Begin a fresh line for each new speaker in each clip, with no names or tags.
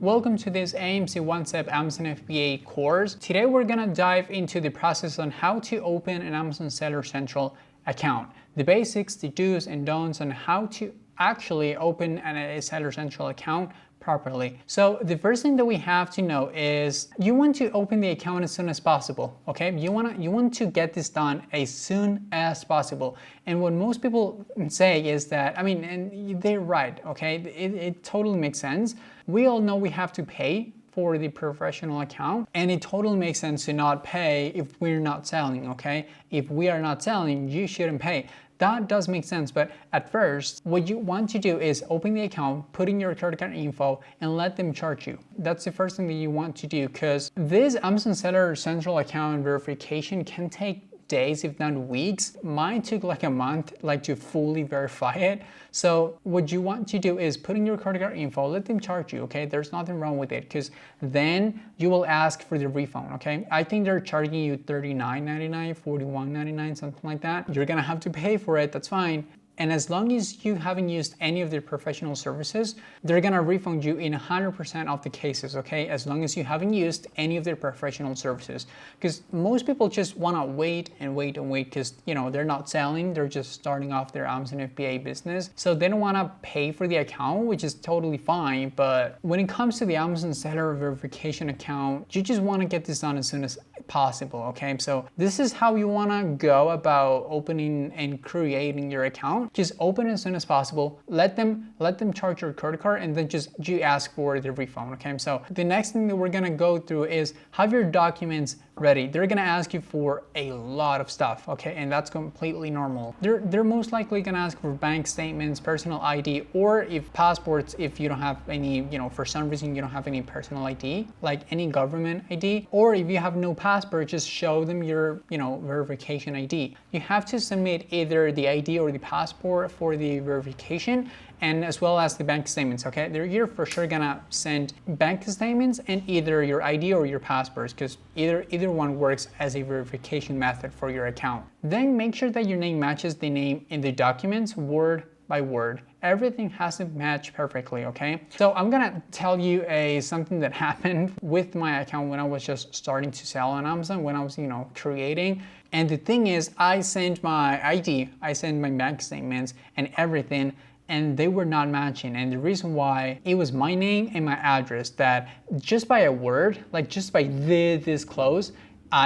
Welcome to this AMC One Step Amazon FBA course. Today we're gonna dive into the process on how to open an Amazon Seller Central account. The basics, the do's and don'ts on how to actually open a Seller Central account properly. So the first thing that we have to know is you want to open the account as soon as possible, okay? You want to get this done as soon as possible. And what most people say is that, and they're right, okay? It totally makes sense. We all know we have to pay for the professional account, and it totally makes sense to not pay if we're not selling, okay? If we are not selling, you shouldn't pay. That does make sense, but at first, what you want to do is open the account, put in your credit card info, and let them charge you. That's the first thing that you want to do, because this Amazon Seller Central account verification can take days, if not weeks. Mine took like a month, to fully verify it. So what you want to do is put in your credit card info, let them charge you, okay? There's nothing wrong with it, because then you will ask for the refund, okay? I think they're charging you $39.99, $41.99, something like that. You're gonna have to pay for it, that's fine. And as long as you haven't used any of their professional services, they're gonna refund you in 100% of the cases, okay? As long as you haven't used any of their professional services. Because most people just wanna wait and wait and wait because, they're not selling, they're just starting off their Amazon FBA business. So they don't wanna pay for the account, which is totally fine. But when it comes to the Amazon Seller Verification account, you just wanna get this done as soon as possible, okay? So this is how you wanna go about opening and creating your account. Just open it as soon as possible, let them charge your credit card, and then just you ask for the refund, okay? So the next thing that we're gonna go through is have your documents ready. They're gonna ask you for a lot of stuff, okay? And that's completely normal. They're most likely gonna ask for bank statements, personal ID, or if passports, if you don't have any, for some reason you don't have any personal ID, like any government ID, or if you have no passport, just show them your, verification ID. You have to submit either the ID or the passport for the verification, and as well as the bank statements, okay? You're for sure gonna send bank statements and either your ID or your passports, because either one works as a verification method for your account. Then make sure that your name matches the name in the documents word by word. Everything has to match perfectly, okay? So I'm gonna tell you something that happened with my account when I was just starting to sell on Amazon, when I was, creating. And the thing is, I sent my ID, I sent my bank statements and everything, and they were not matching. And the reason why, it was my name and my address that just by a word, just by this close,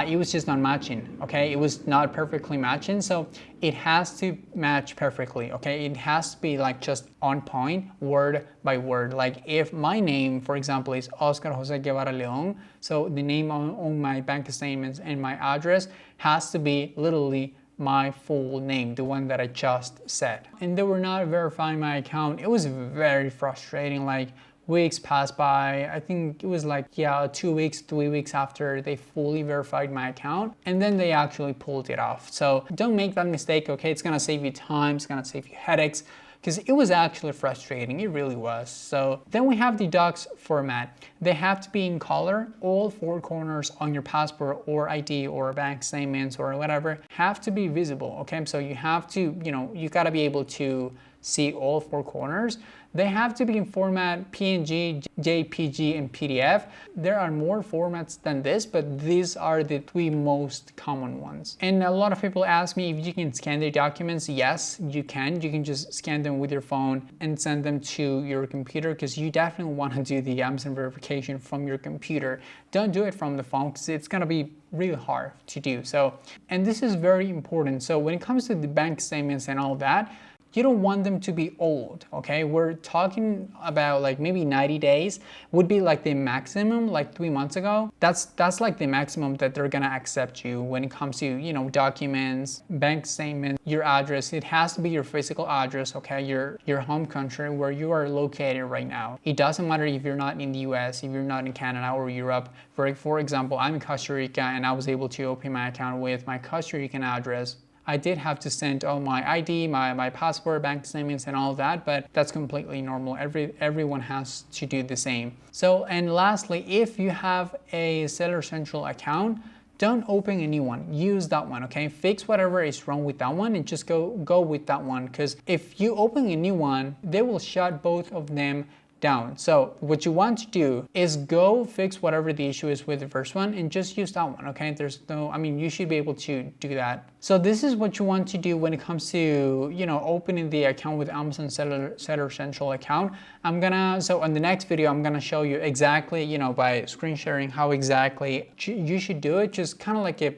it was just not matching, okay? It was not perfectly matching, so it has to match perfectly, okay? It has to be just on point, word by word. Like if my name, for example, is Oscar Jose Guevara Leon, so the name on my bank statements and my address has to be literally my full name, the one that I just said. And they were not verifying my account. It was very frustrating. Weeks passed by. I think it was 2 weeks, 3 weeks after they fully verified my account, and then they actually pulled it off. So don't make that mistake, okay? It's gonna save you time, it's gonna save you headaches, because it was actually frustrating, it really was. So then we have the docs format. They have to be in color. All four corners on your passport or ID or bank statements or whatever have to be visible, okay? So you have to, you gotta be able to see all four corners. They have to be in format PNG, JPG, and PDF. There are more formats than this, but these are the three most common ones. And a lot of people ask me if you can scan their documents. Yes, you can. You can just scan them with your phone and send them to your computer, because you definitely want to do the Amazon verification from your computer. Don't do it from the phone, because it's gonna be really hard to do. So, and this is very important. So when it comes to the bank statements and all that, you don't want them to be old, okay? We're talking about maybe 90 days would be the maximum, 3 months ago. That's the maximum that they're gonna accept you when it comes to, documents, bank statement, your address. It has to be your physical address, okay? Your home country where you are located right now. It doesn't matter if you're not in the US, if you're not in Canada or Europe. For example, I'm in Costa Rica and I was able to open my account with my Costa Rican address. I did have to send all my ID, my passport, bank statements, and all that, but that's completely normal. Everyone has to do the same. So, and lastly, if you have a Seller Central account, don't open a new one. Use that one, okay? Fix whatever is wrong with that one and just go with that one, because if you open a new one, they will shut both of them down. So what you want to do is go fix whatever the issue is with the first one and just use that one, okay? There's no, I mean, you should be able to do that. So this is what you want to do when it comes to, opening the account with Amazon Seller Central account. So on the next video, I'm gonna show you exactly, by screen sharing how exactly you should do it, just kind of like a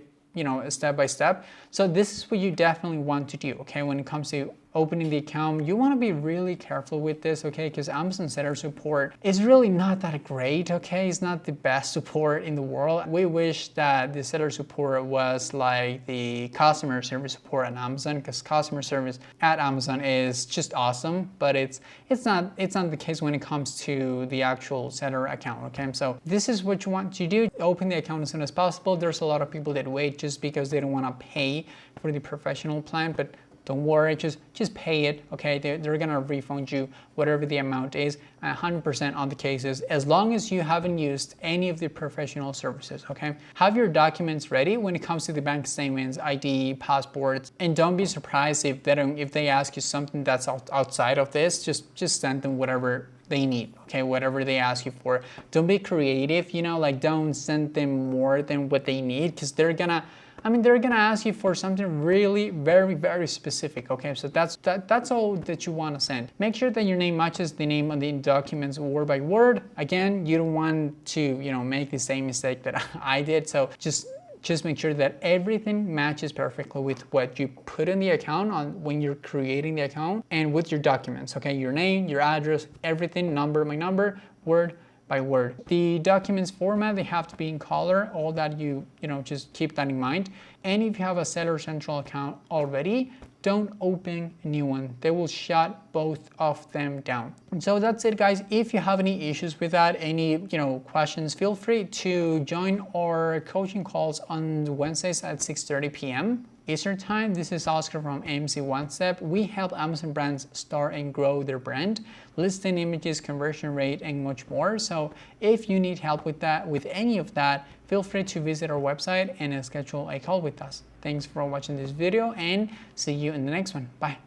step by step. So this is what you definitely want to do, okay? When it comes to opening the account, you want to be really careful with this, okay? Because Amazon seller support is really not that great, okay? It's not the best support in the world. We wish that the seller support was like the customer service support at Amazon, because customer service at Amazon is just awesome, but it's not the case when it comes to the actual seller account, okay? So this is what you want to do. Open the account as soon as possible. There's a lot of people that wait just because they don't want to pay for the professional plan, but don't worry, just pay it, okay? They're gonna refund you whatever the amount is, 100% on the cases, as long as you haven't used any of the professional services, okay? Have your documents ready when it comes to the bank statements, ID, passports, and don't be surprised if they ask you something that's outside of this. Just send them whatever they need, okay? Whatever they ask you for. Don't be creative, don't send them more than what they need, because they're gonna ask you for something really very, very specific, okay? So that's all that you want to send. Make sure that your name matches the name on the documents word by word. Again, you don't want to, make the same mistake that I did. So just make sure that everything matches perfectly with what you put in the account when you're creating the account and with your documents, okay? Your name, your address, everything, my number, word by word. The documents format, they have to be in color, all that just keep that in mind. And if you have a Seller Central account already, don't open a new one. They will shut both of them down. And so that's it, guys. If you have any issues with that, any questions, feel free to join our coaching calls on Wednesdays at 6:30 p.m. Eastern Time. This is Oscar from AMC One Step. We help Amazon brands start and grow their brand, listing images, conversion rate, and much more. So if you need help with that, with any of that, feel free to visit our website and schedule a call with us. Thanks for watching this video, and see you in the next one. Bye.